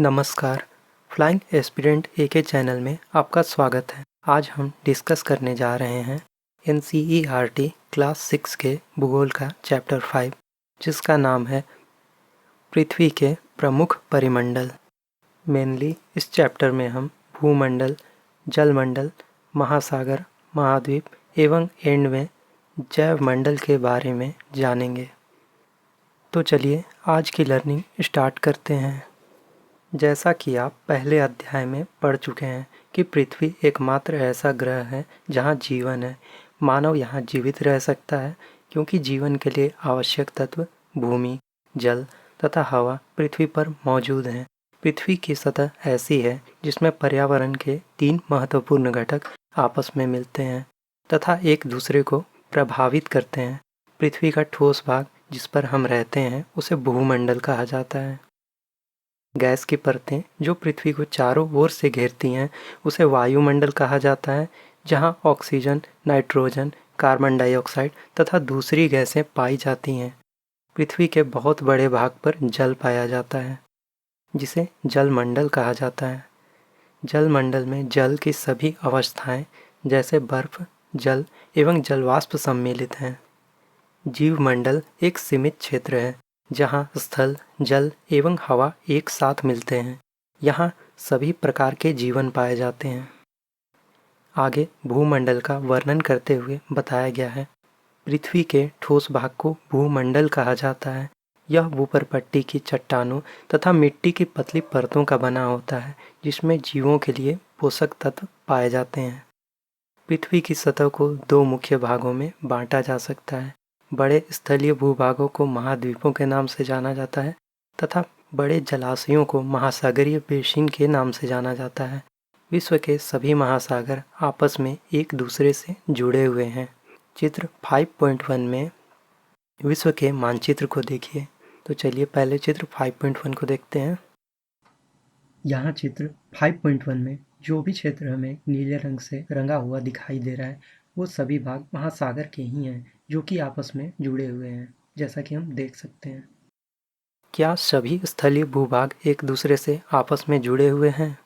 नमस्कार। Flying aspirant एके channel में आपका स्वागत है। आज हम डिस्कस करने जा रहे हैं NCERT क्लास 6 के भूगोल का चैप्टर 5, जिसका नाम है पृथ्वी के प्रमुख परिमंडल। मेनली इस चैप्टर में हम भूमंडल, जलमंडल, महासागर, महाद्वीप एवं एंड में जैवमंडल के बारे में जानेंगे। तो चलिए आज की लर्निंग स्टार्ट करते हैं। जैसा कि आप पहले अध्याय में पढ़ चुके हैं कि पृथ्वी एकमात्र ऐसा ग्रह है जहां जीवन है। मानव यहां जीवित रह सकता है क्योंकि जीवन के लिए आवश्यक तत्व भूमि, जल तथा हवा पृथ्वी पर मौजूद हैं। पृथ्वी की सतह ऐसी है जिसमें पर्यावरण के 3 महत्वपूर्ण घटक आपस में मिलते हैं तथा एक दूसरे को प्रभावित करते हैं। पृथ्वी का ठोस भाग जिस पर हम रहते हैं उसे भूमंडल कहा जाता है। गैस की परतें जो पृथ्वी को चारों ओर से घेरती हैं उसे वायुमंडल कहा जाता है, जहां ऑक्सीजन, नाइट्रोजन, कार्बन डाइऑक्साइड तथा दूसरी गैसें पाई जाती हैं। पृथ्वी के बहुत बड़े भाग पर जल पाया जाता है, जिसे जलमंडल कहा जाता है। जलमंडल में जल की सभी अवस्थाएं जैसे बर्फ, जल एवं जलवाष्प सम्मिलित हैं। जीवमंडल एक सीमित क्षेत्र है जहाँ स्थल, जल एवं हवा एक साथ मिलते हैं। यहाँ सभी प्रकार के जीवन पाए जाते हैं। आगे भूमंडल का वर्णन करते हुए बताया गया है। पृथ्वी के ठोस भाग को भूमंडल कहा जाता है। यह ऊपर पट्टी की चट्टानों तथा मिट्टी की पतली परतों का बना होता है, जिसमें जीवों के लिए पोषक तत्व पाए जाते हैं। पृथ्वी की सतह को 2 मुख्य भागों में बांटा जा सकता है। बड़े स्थलीय भूभागों को महाद्वीपों के नाम से जाना जाता है तथा बड़े जलाशयों को महासागरीय बेसिन के नाम से जाना जाता है। विश्व के सभी महासागर आपस में एक दूसरे से जुड़े हुए हैं। चित्र 5.1 में विश्व के मानचित्र को देखिए। तो चलिए पहले चित्र 5.1 को देखते हैं। यहाँ चित्र 5.1 में जो भी क्षेत्र हमें नीले रंग से रंगा हुआ दिखाई दे रहा है वो सभी भाग महासागर के ही हैं, जो कि आपस में जुड़े हुए हैं, जैसा कि हम देख सकते हैं। क्या सभी स्थलीय भूभाग एक दूसरे से आपस में जुड़े हुए हैं?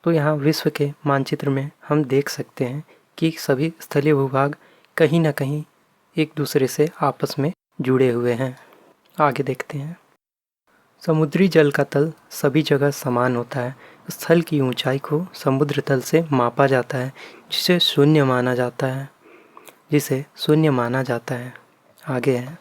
तो यहाँ विश्व के मानचित्र में हम देख सकते हैं कि सभी स्थलीय भूभाग कहीं न कहीं एक दूसरे से आपस में जुड़े हुए हैं। आगे देखते हैं। समुद्री जल का तल सभी जगह समान होता है। स्थल की ऊंचाई को समुद्र तल से मापा जाता है, जिसे शून्य माना जाता है। आगे है।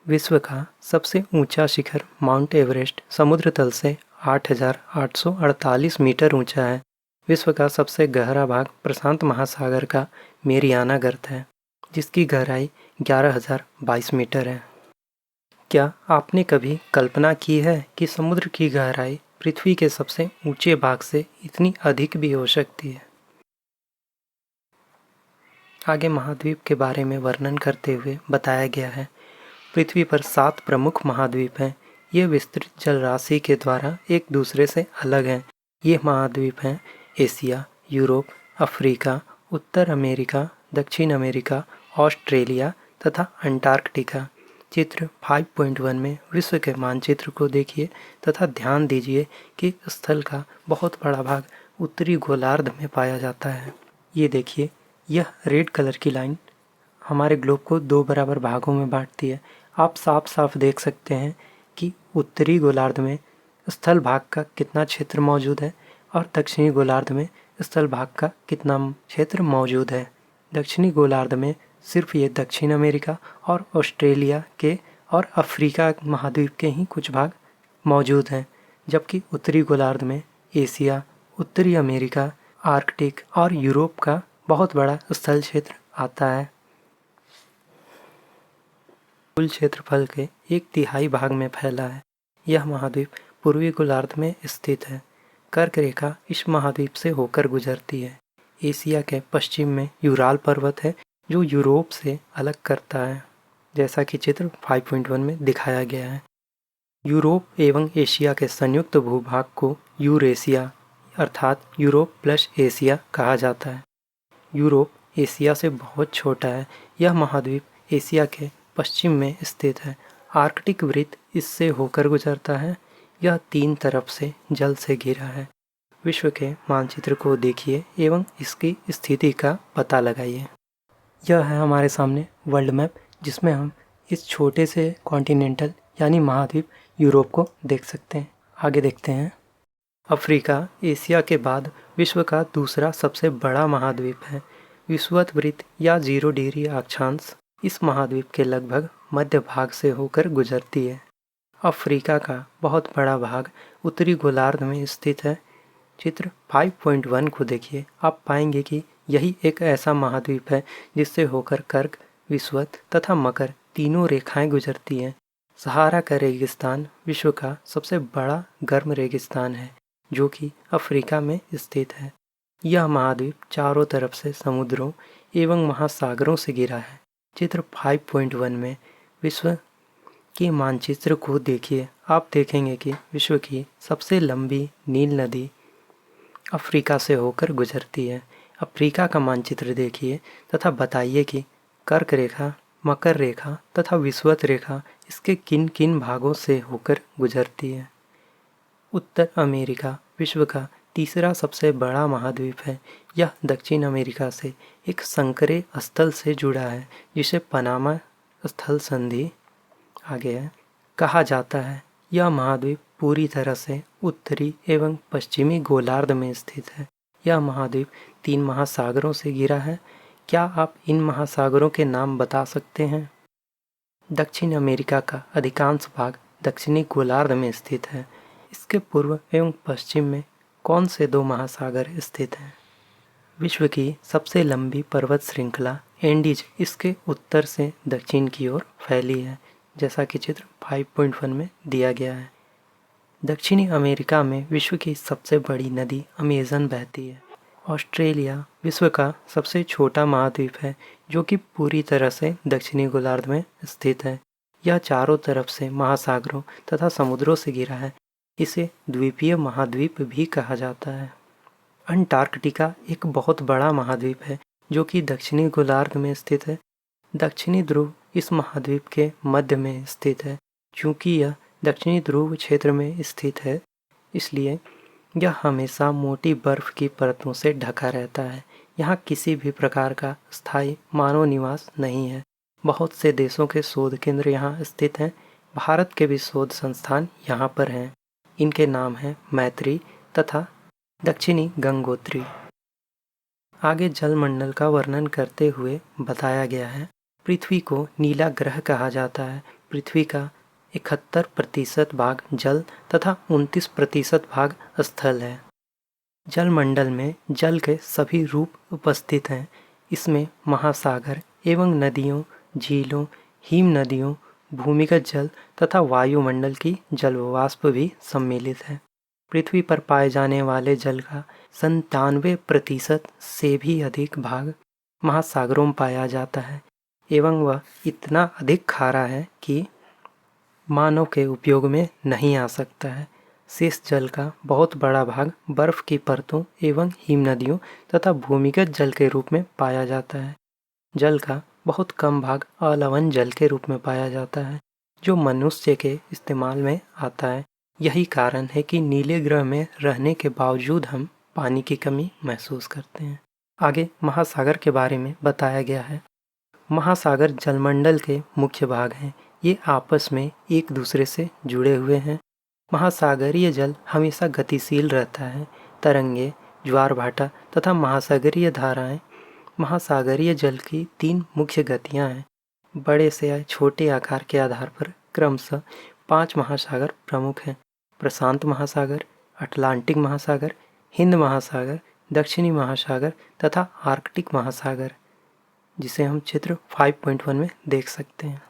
विश्व का सबसे ऊंचा शिखर माउंट एवरेस्ट समुद्र तल से 8,848 मीटर ऊंचा है। विश्व का सबसे गहरा भाग प्रशांत महासागर का मेरियाना गर्त है, जिसकी गहराई 11,022 मीटर है। क्या आपने कभी कल्पना की है कि समुद्र की गहराई पृथ्वी के सबसे ऊंचे भाग से इतनी अधिक भी हो सकती है? आगे महाद्वीप के बारे में वर्णन करते हुए बताया गया है। पृथ्वी पर 7 प्रमुख महाद्वीप हैं। ये विस्तृत जलराशि के द्वारा एक दूसरे से अलग हैं। ये महाद्वीप हैं एशिया, यूरोप, अफ्रीका, उत्तर अमेरिका, दक्षिण अमेरिका, ऑस्ट्रेलिया तथा अंटार्कटिका। चित्र 5.1 में विश्व के मानचित्र को देखिए तथा ध्यान दीजिए कि स्थल का बहुत बड़ा भाग उत्तरी गोलार्ध में पाया जाता है। ये देखिए, यह रेड कलर की लाइन हमारे ग्लोब को 2 बराबर भागों में बांटती है। आप साफ साफ देख सकते हैं कि उत्तरी गोलार्ध में स्थल भाग का कितना क्षेत्र मौजूद है और दक्षिणी गोलार्ध में स्थल भाग का कितना क्षेत्र मौजूद है। दक्षिणी गोलार्ध में सिर्फ ये दक्षिण अमेरिका और ऑस्ट्रेलिया के और अफ्रीका महाद्वीप के ही कुछ भाग मौजूद हैं, जबकि उत्तरी गोलार्ध में एशिया, उत्तरी अमेरिका, आर्कटिक और यूरोप का बहुत बड़ा स्थल क्षेत्र आता है। कुल क्षेत्रफल के 1/3 भाग में फैला है। यह महाद्वीप पूर्वी गोलार्ध में स्थित है। कर्क रेखा इस महाद्वीप से होकर गुजरती है। एशिया के पश्चिम में यूराल पर्वत है, जो यूरोप से अलग करता है, जैसा कि चित्र 5.1 में दिखाया गया है। यूरोप एवं एशिया के संयुक्त भूभाग को यूरेशिया अर्थात यूरोप प्लस एशिया कहा जाता है। यूरोप एशिया से बहुत छोटा है। यह महाद्वीप एशिया के पश्चिम में स्थित है। आर्कटिक वृत्त इससे होकर गुजरता है। यह 3 तरफ से जल से घिरा है। विश्व के मानचित्र को देखिए एवं इसकी स्थिति का पता लगाइए। यह है हमारे सामने वर्ल्ड मैप, जिसमें हम इस छोटे से कॉन्टिनेंटल यानी महाद्वीप यूरोप को देख सकते हैं। आगे देखते हैं। अफ्रीका एशिया के बाद विश्व का दूसरा सबसे बड़ा महाद्वीप है। विषुवत वृत्त या 0 डिग्री अक्षांश इस महाद्वीप के लगभग मध्य भाग से होकर गुजरती है। अफ्रीका का बहुत बड़ा भाग उत्तरी गोलार्ध में स्थित है। चित्र 5.1 को देखिए, आप पाएंगे कि यही एक ऐसा महाद्वीप है जिससे होकर कर्क, विषुवत तथा मकर तीनों रेखाएं गुजरती हैं। सहारा का रेगिस्तान विश्व का सबसे बड़ा गर्म रेगिस्तान है, जो कि अफ्रीका में स्थित है। यह महाद्वीप चारों तरफ से समुद्रों एवं महासागरों से घिरा है। चित्र 5.1 में विश्व के मानचित्र को देखिए, आप देखेंगे कि विश्व की सबसे लंबी नील नदी अफ्रीका से होकर गुजरती है। अफ्रीका का मानचित्र देखिए तथा बताइए कि कर्क रेखा, मकर रेखा तथा विषुवत रेखा इसके किन किन भागों से होकर गुजरती है। उत्तर अमेरिका विश्व का तीसरा सबसे बड़ा महाद्वीप है। यह दक्षिण अमेरिका से एक संकरे स्थल से जुड़ा है, जिसे पनामा स्थल संधि आगे है कहा जाता है। यह महाद्वीप पूरी तरह से उत्तरी एवं पश्चिमी गोलार्ध में स्थित है। यह महाद्वीप 3 महासागरों से घिरा है। क्या आप इन महासागरों के नाम बता सकते हैं? दक्षिण अमेरिका का अधिकांश भाग दक्षिणी गोलार्ध में स्थित है। इसके पूर्व एवं पश्चिम में कौन से 2 महासागर स्थित हैं? विश्व की सबसे लंबी पर्वत श्रृंखला एंडीज इसके उत्तर से दक्षिण की ओर फैली है, जैसा कि चित्र 5.1 में दिया गया है। दक्षिणी अमेरिका में विश्व की सबसे बड़ी नदी अमेज़न बहती है। ऑस्ट्रेलिया विश्व का सबसे छोटा महाद्वीप है, जो कि पूरी तरह से दक्षिणी गोलार्ध में स्थित है। यह चारों तरफ से महासागरों तथा समुद्रों से घिरा है। इसे द्वीपीय महाद्वीप भी कहा जाता है। अंटार्कटिका एक बहुत बड़ा महाद्वीप है, जो कि दक्षिणी गोलार्ध में स्थित है। दक्षिणी ध्रुव इस महाद्वीप के मध्य में स्थित है। चूँकि यह दक्षिणी ध्रुव क्षेत्र में स्थित है, इसलिए यह हमेशा मोटी बर्फ की परतों से ढका रहता है। यहाँ किसी भी प्रकार का स्थायी मानव निवास नहीं है। बहुत से देशों के शोध केंद्र यहाँ स्थित हैं। भारत के भी शोध संस्थान यहाँ पर हैं। इनके नाम हैं मैत्री तथा दक्षिणी गंगोत्री। आगे जलमंडल का वर्णन करते हुए बताया गया है, पृथ्वी को नीला ग्रह कहा जाता है। पृथ्वी का 71% भाग जल तथा 29% भाग स्थल है। जलमंडल में जल के सभी रूप उपस्थित हैं। इसमें महासागर एवं नदियों, झीलों, हिम नदियों, भूमिगत जल तथा वायुमंडल की जलवाष्प भी सम्मिलित है। पृथ्वी पर पाए जाने वाले जल का 97% से भी अधिक भाग महासागरों में पाया जाता है एवं वह इतना अधिक खारा है कि मानव के उपयोग में नहीं आ सकता है। शेष जल का बहुत बड़ा भाग बर्फ की परतों एवं हिम नदियों तथा भूमिगत जल के रूप में पाया जाता है। जल का बहुत कम भाग अलवण जल के रूप में पाया जाता है, जो मनुष्य के इस्तेमाल में आता है। यही कारण है कि नीले ग्रह में रहने के बावजूद हम पानी की कमी महसूस करते हैं। आगे महासागर के बारे में बताया गया है। महासागर जलमंडल के मुख्य भाग हैं। ये आपस में एक दूसरे से जुड़े हुए हैं। महासागरीय जल हमेशा गतिशील रहता है। तरंगे, ज्वार भाटा तथा महासागरीय धाराएं। महासागरीय जल की 3 मुख्य गतियां हैं। बड़े से छोटे आकार के आधार पर क्रमशः 5 महासागर प्रमुख हैं। प्रशांत महासागर, अटलांटिक महासागर, हिंद महासागर, दक्षिणी महासागर तथा आर्कटिक महासागर, जिसे हम चित्र 5.1 में देख सकते हैं।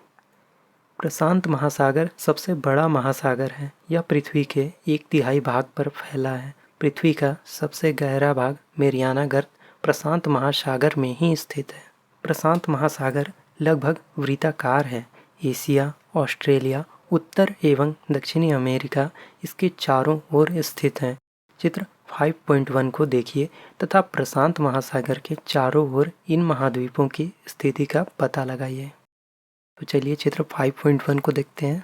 प्रशांत महासागर सबसे बड़ा महासागर है। यह पृथ्वी के 1/3 भाग पर फैला है। पृथ्वी का सबसे गहरा भाग मेरियाना गर्त प्रशांत महासागर में ही स्थित है। प्रशांत महासागर लगभग वृत्ताकार है। एशिया, ऑस्ट्रेलिया, उत्तर एवं दक्षिणी अमेरिका इसके चारों ओर स्थित हैं। चित्र 5.1 को देखिए तथा प्रशांत महासागर के चारों ओर इन महाद्वीपों की स्थिति का पता लगाइए। तो चलिए चित्र 5.1 को देखते हैं।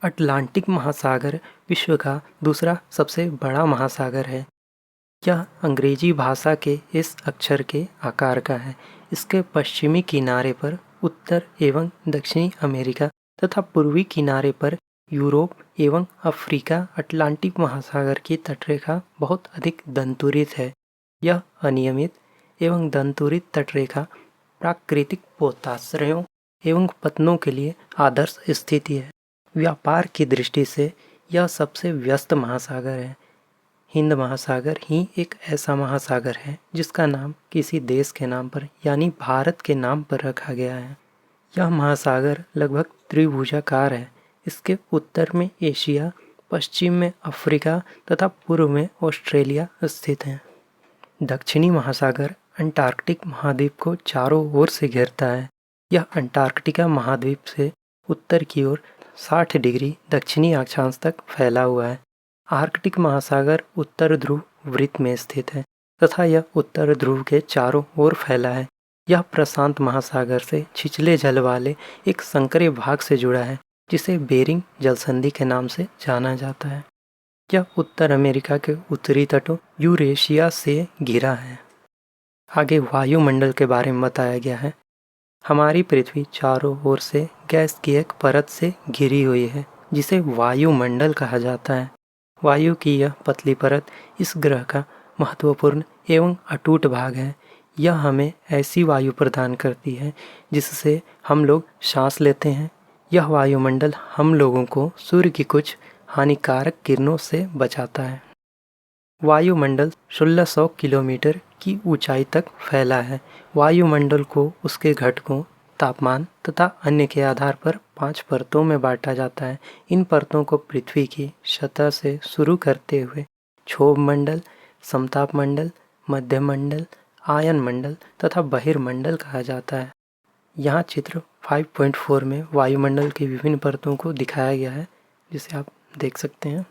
अटलांटिक महासागर विश्व का दूसरा सबसे बड़ा महासागर है। यह अंग्रेजी भाषा के इस अक्षर के आकार का है। इसके पश्चिमी किनारे पर उत्तर एवं दक्षिणी अमेरिका तथा पूर्वी किनारे पर यूरोप एवं अफ्रीका अटलांटिक महासागर की तटरेखा बहुत अधिक दंतुरित है। यह अनियमित एवं दंतुरित तटरेखा प्राकृतिक पोताश्रयों एवं पतनों के लिए आदर्श स्थिति है। व्यापार की दृष्टि से यह सबसे व्यस्त महासागर है। हिंद महासागर ही एक ऐसा महासागर है जिसका नाम किसी देश के नाम पर यानी भारत के नाम पर रखा गया है। यह महासागर लगभग त्रिभुजाकार है। इसके उत्तर में एशिया, पश्चिम में अफ्रीका तथा पूर्व में ऑस्ट्रेलिया स्थित हैं। दक्षिणी महासागर अंटार्कटिक महाद्वीप को चारों ओर से घेरता है। यह अंटार्कटिका महाद्वीप से उत्तर की ओर 60 डिग्री दक्षिणी अक्षांश तक फैला हुआ है। आर्कटिक महासागर उत्तर ध्रुव वृत्त में स्थित है तथा यह उत्तर ध्रुव के चारों ओर फैला है। यह प्रशांत महासागर से छिछले जल वाले एक संकरे भाग से जुड़ा है जिसे बेरिंग जलसंधि के नाम से जाना जाता है। यह उत्तर अमेरिका के उत्तरी तटों यूरेशिया से घिरा है। आगे वायुमंडल के बारे में बताया गया है। हमारी पृथ्वी चारों ओर से गैस की एक परत से घिरी हुई है जिसे वायुमंडल कहा जाता है। वायु की यह पतली परत इस ग्रह का महत्वपूर्ण एवं अटूट भाग है। यह हमें ऐसी वायु प्रदान करती है जिससे हम लोग सांस लेते हैं। यह वायुमंडल हम लोगों को सूर्य की कुछ हानिकारक किरणों से बचाता है। वायुमंडल 1600 किलोमीटर की ऊंचाई तक फैला है। वायुमंडल को उसके घटकों, तापमान तथा अन्य के आधार पर 5 परतों में बांटा जाता है। इन परतों को पृथ्वी की सतह से शुरू करते हुए क्षोभ मंडल, समताप मंडल, मध्य मंडल, आयन मंडल तथा बहिर्मंडल कहा जाता है। यहाँ चित्र 5.4 में वायुमंडल की विभिन्न परतों को दिखाया गया है जिसे आप देख सकते हैं।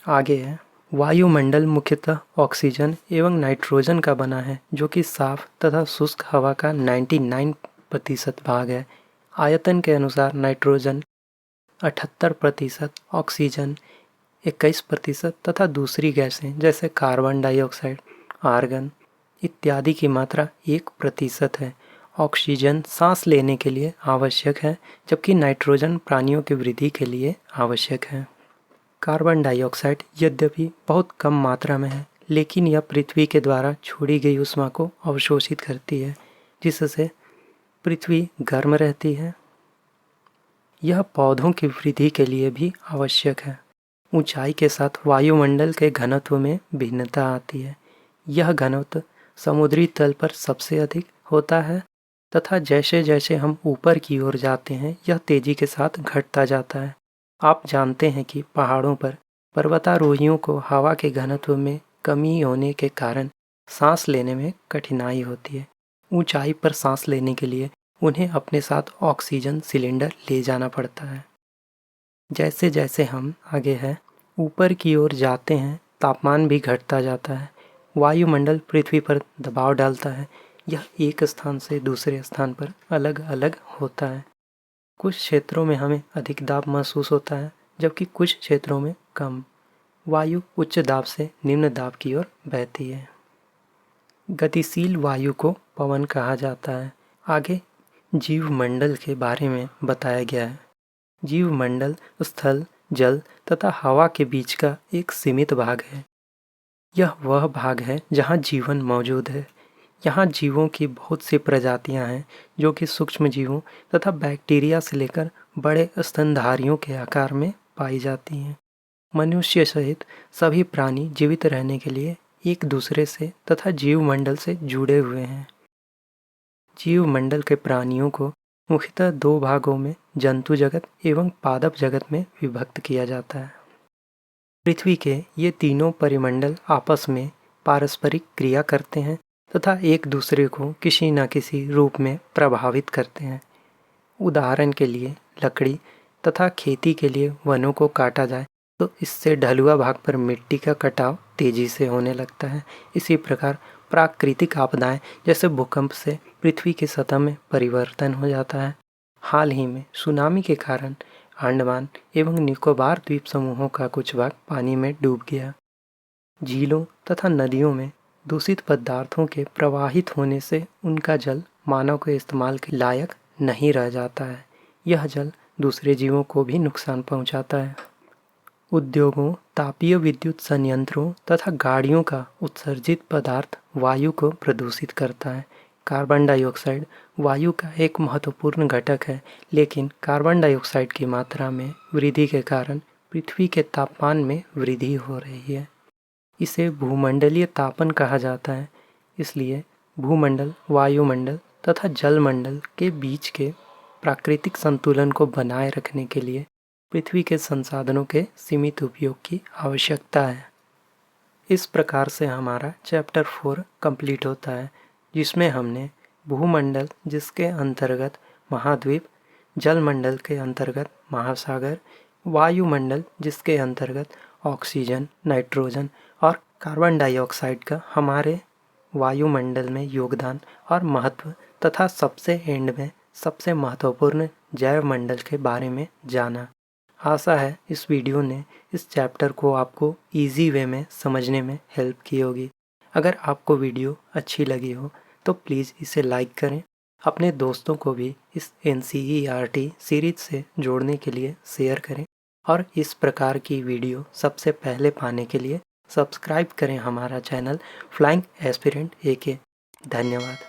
आगे है वायुमंडल मुख्यतः ऑक्सीजन एवं नाइट्रोजन का बना है जो कि साफ तथा शुष्क हवा का 99% भाग है। आयतन के अनुसार नाइट्रोजन 78%, ऑक्सीजन 21% तथा दूसरी गैसें जैसे कार्बन डाइऑक्साइड, आर्गन इत्यादि की मात्रा 1% है। ऑक्सीजन सांस लेने के लिए आवश्यक है जबकि नाइट्रोजन प्राणियों की वृद्धि के लिए आवश्यक है। कार्बन डाइऑक्साइड यद्यपि बहुत कम मात्रा में है लेकिन यह पृथ्वी के द्वारा छोड़ी गई ऊष्मा को अवशोषित करती है जिससे पृथ्वी गर्म रहती है। यह पौधों की वृद्धि के लिए भी आवश्यक है। ऊंचाई के साथ वायुमंडल के घनत्व में भिन्नता आती है। यह घनत्व समुद्री तल पर सबसे अधिक होता है तथा जैसे जैसे हम ऊपर की ओर जाते हैं यह तेजी के साथ घटता जाता है। आप जानते हैं कि पहाड़ों पर पर्वतारोहियों को हवा के घनत्व में कमी होने के कारण सांस लेने में कठिनाई होती है। ऊंचाई पर सांस लेने के लिए उन्हें अपने साथ ऑक्सीजन सिलेंडर ले जाना पड़ता है। जैसे जैसे हम आगे हैं ऊपर की ओर जाते हैं तापमान भी घटता जाता है। वायुमंडल पृथ्वी पर दबाव डालता है। यह एक स्थान से दूसरे स्थान पर अलग अलग होता है। कुछ क्षेत्रों में हमें अधिक दाब महसूस होता है जबकि कुछ क्षेत्रों में कम। वायु उच्च दाब से निम्न दाब की ओर बहती है। गतिशील वायु को पवन कहा जाता है। आगे जीवमंडल के बारे में बताया गया है। जीवमंडल स्थल, जल तथा हवा के बीच का एक सीमित भाग है। यह वह भाग है जहाँ जीवन मौजूद है। यहाँ जीवों की बहुत सी प्रजातियाँ हैं जो कि सूक्ष्म जीवों तथा बैक्टीरिया से लेकर बड़े स्तनधारियों के आकार में पाई जाती हैं। मनुष्य सहित सभी प्राणी जीवित रहने के लिए एक दूसरे से तथा जीवमंडल से जुड़े हुए हैं। जीवमंडल के प्राणियों को मुख्यतः 2 भागों में जंतु जगत एवं पादप जगत में विभक्त किया जाता है। पृथ्वी के ये तीनों परिमंडल आपस में पारस्परिक क्रिया करते हैं तथा एक दूसरे को किसी न किसी रूप में प्रभावित करते हैं। उदाहरण के लिए लकड़ी तथा खेती के लिए वनों को काटा जाए तो इससे ढलुआ भाग पर मिट्टी का कटाव तेजी से होने लगता है। इसी प्रकार प्राकृतिक आपदाएं जैसे भूकंप से पृथ्वी की सतह में परिवर्तन हो जाता है। हाल ही में सुनामी के कारण अंडमान एवं निकोबार द्वीप समूहों का कुछ भाग पानी में डूब गया। झीलों तथा नदियों में दूषित पदार्थों के प्रवाहित होने से उनका जल मानव के इस्तेमाल के लायक नहीं रह जाता है। यह जल दूसरे जीवों को भी नुकसान पहुंचाता है। उद्योगों, तापीय विद्युत संयंत्रों तथा गाड़ियों का उत्सर्जित पदार्थ वायु को प्रदूषित करता है। कार्बन डाइऑक्साइड वायु का एक महत्वपूर्ण घटक है, लेकिन कार्बन डाइऑक्साइड की मात्रा में वृद्धि के कारण पृथ्वी के तापमान में वृद्धि हो रही है। इसे भूमंडलीय तापन कहा जाता है। इसलिए भूमंडल, वायुमंडल तथा जलमंडल के बीच के प्राकृतिक संतुलन को बनाए रखने के लिए पृथ्वी के संसाधनों के सीमित उपयोग की आवश्यकता है। इस प्रकार से हमारा चैप्टर 4 कंप्लीट होता है, जिसमें हमने भूमंडल जिसके अंतर्गत महाद्वीप, जलमंडल के अंतर्गत महासागर, वायुमंडल जिसके अंतर्गत ऑक्सीजन, नाइट्रोजन और कार्बन डाइऑक्साइड का हमारे वायुमंडल में योगदान और महत्व तथा सबसे एंड में सबसे महत्वपूर्ण जैवमंडल के बारे में जाना। आशा है इस वीडियो ने इस चैप्टर को आपको इजी वे में समझने में हेल्प की होगी। अगर आपको वीडियो अच्छी लगी हो तो प्लीज़ इसे लाइक करें। अपने दोस्तों को भी इस NCERT सीरीज से जोड़ने के लिए शेयर करें और इस प्रकार की वीडियो सबसे पहले पाने के लिए सब्सक्राइब करें हमारा चैनल फ्लाइंग एस्पिरेंट AK। धन्यवाद।